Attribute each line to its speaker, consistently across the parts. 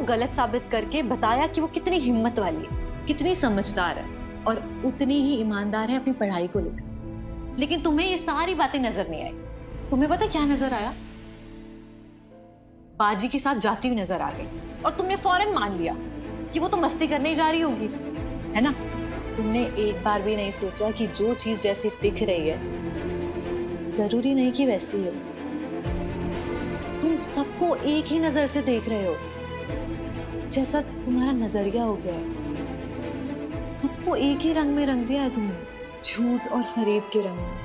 Speaker 1: गलत साबित करके बताया कि वो कितनी हिम्मत वाली है, कितनी समझदार है और उतनी ही ईमानदार है अपनी पढ़ाई को लेकर। लेकिन तुम्हें ये सारी बातें नजर नहीं आई। तुम्हें पता क्या नजर आया? बाजी के साथ जाती हुई नजर आ गई और तुमने फौरन मान लिया कि वो तो मस्ती करने ही जा रही होगी, है ना? तुमने एक बार भी नहीं सोचा कि जो चीज जैसी दिख रही है जरूरी नहीं कि वैसी है। तुम सबको एक ही नजर से देख रहे हो, जैसा तुम्हारा नजरिया हो गया है। सबको एक ही रंग में रंग दिया है तुमने, झूठ और फरेब के रंग में।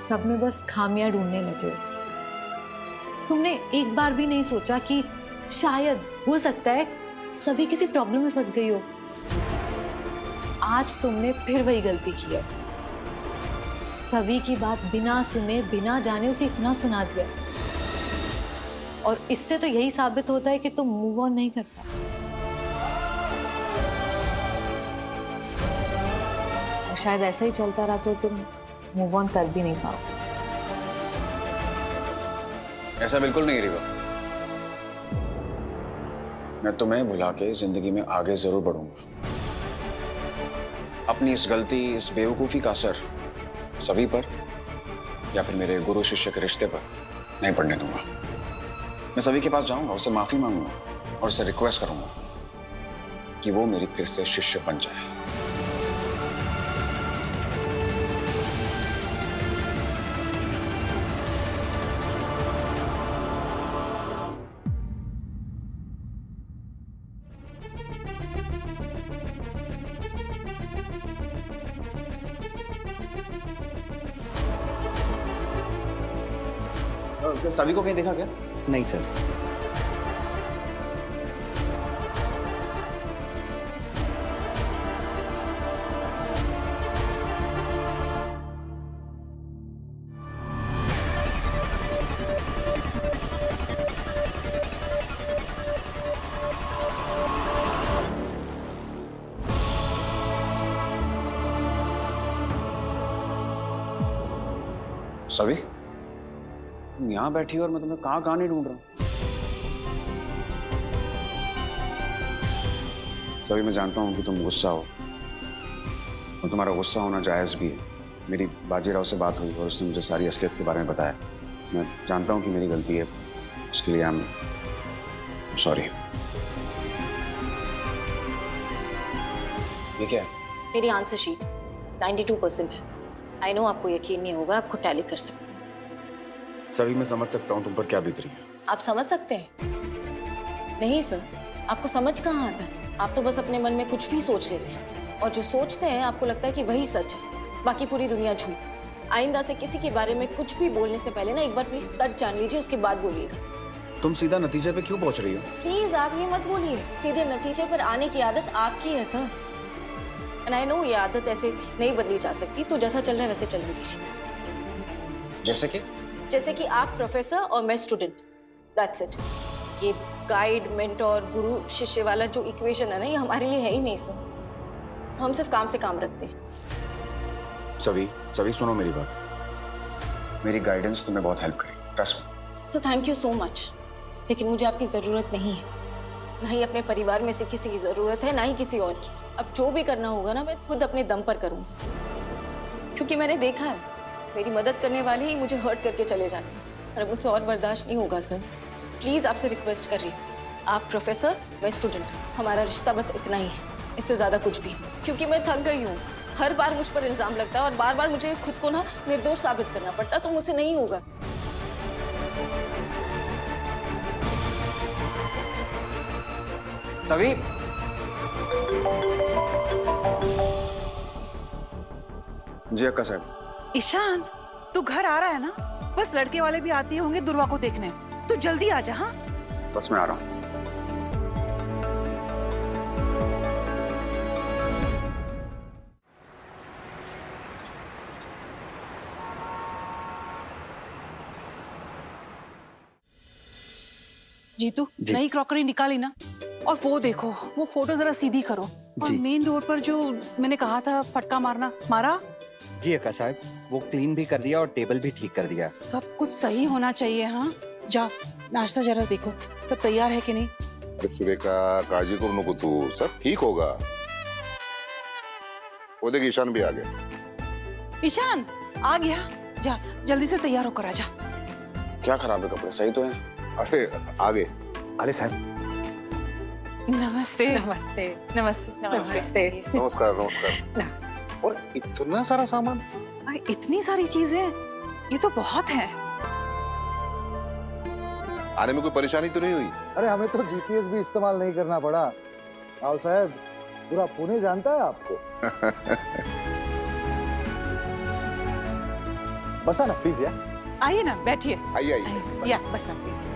Speaker 1: सब में बस खामियां ढूंढने लगे हो। तुमने एक बार भी नहीं सोचा कि शायद हो सकता है सभी किसी प्रॉब्लम में फंस गई हो। आज तुमने फिर वही गलती की है। सभी की बात बिना सुने बिना जाने उसे इतना सुना दिया, और इससे तो यही साबित होता है कि तुम मूव ऑन नहीं कर पाए। और शायद ऐसा ही चलता रहा तो तुम मूव ऑन कर भी नहीं पाओ।
Speaker 2: ऐसा बिल्कुल नहीं रीवा। मैं तुम्हें भुला के जिंदगी में आगे जरूर बढ़ूंगा। अपनी इस गलती, इस बेवकूफी का असर सभी पर या फिर मेरे गुरु शिष्य के रिश्ते पर नहीं पड़ने दूंगा। मैं सभी के पास जाऊंगा, उससे माफी मांगूंगा और उससे रिक्वेस्ट करूंगा कि वो मेरी फिर से शिष्य बन जाए। सभी को कहीं देखा क्या?
Speaker 3: नहीं सर।
Speaker 2: सभी तुम यहाँ बैठी हो और मैं तुम्हें कहाँ नहीं ढूंढ रहा हूँ। सभी मैं जानता हूँ कि तुम गुस्सा हो और तुम्हारा गुस्सा होना जायज भी है। मेरी बाजीराव से बात हुई और उसने मुझे सारी असलियत के बारे में बताया। मैं जानता हूँ कि मेरी गलती है, उसके लिए आई एम सॉरी। ये क्या है?
Speaker 4: मेरी आंसर शीट 92% है। आई नो आपको यकीन नहीं होगा, आपको टैली कर सकते हैं।
Speaker 2: सभी मैं समझ सकता हूँ तुम पर क्या बीत रही है।
Speaker 4: आप समझ सकते हैं? नहीं सर, आपको समझ कहाँ आता है। आप तो बस अपने मन में कुछ भी सोच लेते हैं और जो सोचते हैं आपको लगता है कि वही सच है, बाकी पूरी दुनिया झूठ। आइंदा से किसी के बारे में कुछ भी बोलने से पहले ना एक बार प्लीज सच जान लीजिए, उसके बाद बोलिएगा।
Speaker 2: तुम सीधा नतीजे पे क्यों पहुंच रही हो?
Speaker 4: प्लीज आप ये मत बोलिए। सीधे नतीजे पर आने की आदत आपकी है सर, एंड आई नो ये आदत ऐसे नहीं बदली जा सकती। तो जैसा चल रहा है वैसे चलने दीजिए। जैसे कि आप प्रोफेसर और मैं स्टूडेंट, दैट्स इट। ये गाइड, मेंटोर, गुरु शिष्य वाला जो इक्वेशन है ना, ये हमारे लिए है ही नहीं सर। हम सिर्फ काम से काम रखते हैं।
Speaker 2: सभी सुनो मेरी बात। मेरी गाइडेंस तुम्हें बहुत हेल्प करेगी, trust me.
Speaker 4: Sir thank you so much, लेकिन मुझे आपकी जरूरत नहीं है। ना ही अपने परिवार में से किसी की जरूरत है, ना ही किसी और की। अब जो भी करना होगा ना, मैं खुद अपने दम पर करूंगी, क्योंकि मैंने देखा है मेरी मदद करने वाले ही मुझे हर्ट करके चले जाते हैं और मुझसे और बर्दाश्त नहीं होगा सर। प्लीज आपसे रिक्वेस्ट कर रही हूँ, आप प्रोफेसर, मैं स्टूडेंट, हमारा रिश्ता बस इतना ही है, इससे ज्यादा कुछ भी। क्योंकि मैं थक गई हूँ, हर बार मुझ पर इल्जाम लगता है और बार बार मुझे खुद को ना निर्दोष साबित करना पड़ता, तो मुझसे नहीं होगा।
Speaker 2: सभी जी अक्का साहब।
Speaker 5: ईशान, तू घर आ रहा है ना? बस लड़के वाले भी आते होंगे दुर्वा को देखने, तू जल्दी आ जा। हाँ
Speaker 2: बस मैं आ रहा हूँ।
Speaker 5: जीतू, नई क्रॉकरी निकाली ना? और वो देखो, वो फोटो जरा सीधी करो। और मेन डोर पर जो मैंने कहा था फटका मारना, मारा?
Speaker 3: जी अक्का साहब, वो क्लीन भी कर दिया और टेबल भी ठीक कर दिया।
Speaker 5: सब कुछ सही होना चाहिए। हाँ जाओ नाश्ता जरा देखो सब तैयार है कि नहीं।
Speaker 3: अरे सुरेखा, काळजी करू नको तू, सब ठीक होगा। वो देख ईशान भी आ गया।
Speaker 5: ईशान आ गया, जा जल्दी से तैयार होकर आ जा।
Speaker 2: क्या खराब है, कपड़े सही तो हैं?
Speaker 3: अरे आ गए।
Speaker 2: अरे साहब
Speaker 5: नमस्ते
Speaker 1: नमस्ते।
Speaker 5: नमस्ते
Speaker 1: नमस्ते।
Speaker 3: नमस्कार नमस्कार। और इतना सारा सामान।
Speaker 5: इतनी सारी चीजें, ये तो बहुत है।
Speaker 3: आने में कोई परेशानी तो नहीं हुई?
Speaker 6: अरे हमें तो जीपीएस भी इस्तेमाल नहीं करना पड़ा। आओ साहब, पूरा पुणे जानता है आपको। बसा ना प्लीज यार।
Speaker 5: आइए ना, बैठिए।
Speaker 3: आइए आइए।
Speaker 5: या बस प्लीज।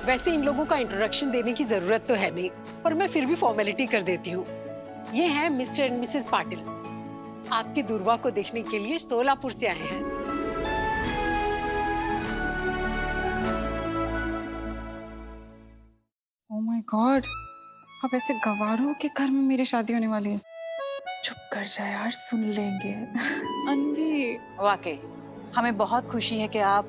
Speaker 7: वैसे इन लोगों का इंट्रोडक्शन देने की जरूरत तो है नहीं, पर मैं फिर भी फॉर्मेलिटी कर देती हूँ। ये हैं मिस्टर एंड मिसेस पाटिल, आपकी दुर्वा को देखने के लिए सोलापुर से आए हैं।
Speaker 8: ओह माय गॉड, अब ऐसे गवारों के घर में मेरी शादी होने वाली है। चुप कर जा यार, सुन लेंगे। अनवी,
Speaker 5: वाकई हमें बहुत खुशी है कि आप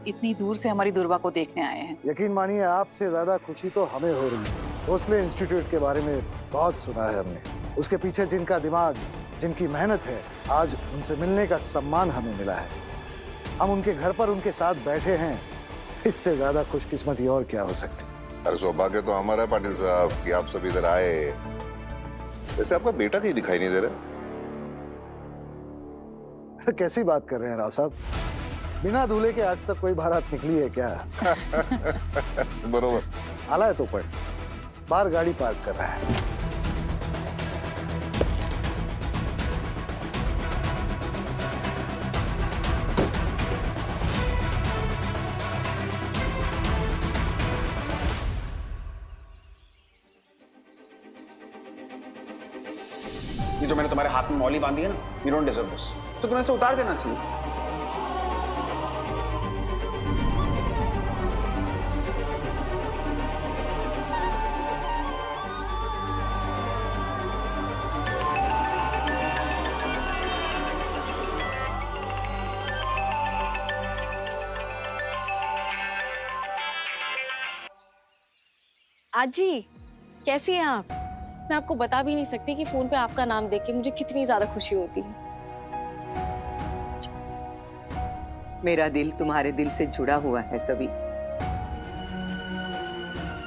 Speaker 5: इतनी दूर से हमारी दुर्वा को देखने आए हैं।
Speaker 6: यकीन मानिए, आपसे ज्यादा खुशी तो हमें हो रही है। भोसले इंस्टीट्यूट के बारे में बहुत सुना है हमने। उसके पीछे जिनका दिमाग, जिनकी मेहनत है, आज उनसे मिलने का सम्मान हमें मिला है। हम उनके घर पर उनके साथ बैठे हैं, इससे ज्यादा खुशकिस्मती और क्या हो सकती।
Speaker 3: अरे सौभाग्य तो हमारा है पाटिल साहब कि आप सब इधर आए। वैसे आपका बेटा कहीं दिखाई नहीं दे रहा।
Speaker 6: कैसी बात कर रहे हैं राव साहब? बिना दूल्हे के आज तक कोई बारात निकली है क्या?
Speaker 3: बरोबर।
Speaker 6: आला है तो पढ़, बाहर गाड़ी पार्क कर रहा है।
Speaker 2: ये जो मैंने तुम्हारे हाथ में मौली बांधी है ना, यू डोंट डिजर्व दिस, तो तुम्हें इसे उतार देना चाहिए।
Speaker 4: आजी, कैसी हैं आप? मैं आपको बता भी नहीं सकती कि फोन पे आपका नाम देख के मुझे कितनी ज्यादा खुशी होती है।
Speaker 9: मेरा दिल तुम्हारे दिल से जुड़ा हुआ है सभी।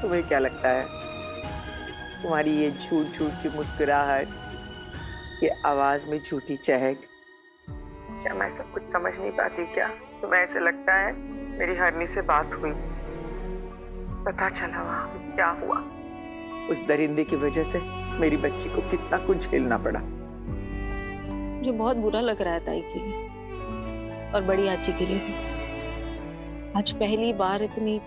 Speaker 9: तुम्हें क्या लगता है, तुम्हारी ये झूठ झूठ की मुस्कुराहट, ये आवाज में झूठी चहक, क्या मैं सब कुछ समझ नहीं पाती क्या? तुम्हें ऐसे लगता है मेरी हरनी से बात हुई, पता चला वहां क्या हुआ। उस दरिंदे की वजह से मेरी बच्ची को कितना कुछ झेलना पड़ा।
Speaker 4: मुझे बहुत बुरा लग रहा है ताई के लिए और बड़ी आजी के लिए भी। आज पहली बार इतनी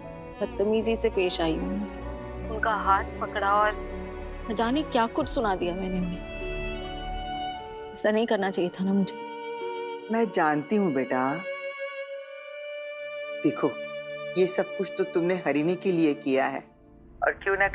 Speaker 4: बदतमीजी से पेश आई हूँ। उनका हाथ पकड़ा और न जाने क्या कुछ सुना दिया मैंने उन्हें। ऐसा नहीं करना चाहिए था ना मुझे।
Speaker 9: मैं जानती हूँ बेटा। देखो, ये सब कुछ तो तुमने हरिणी के लिए किया है, और क्यों ना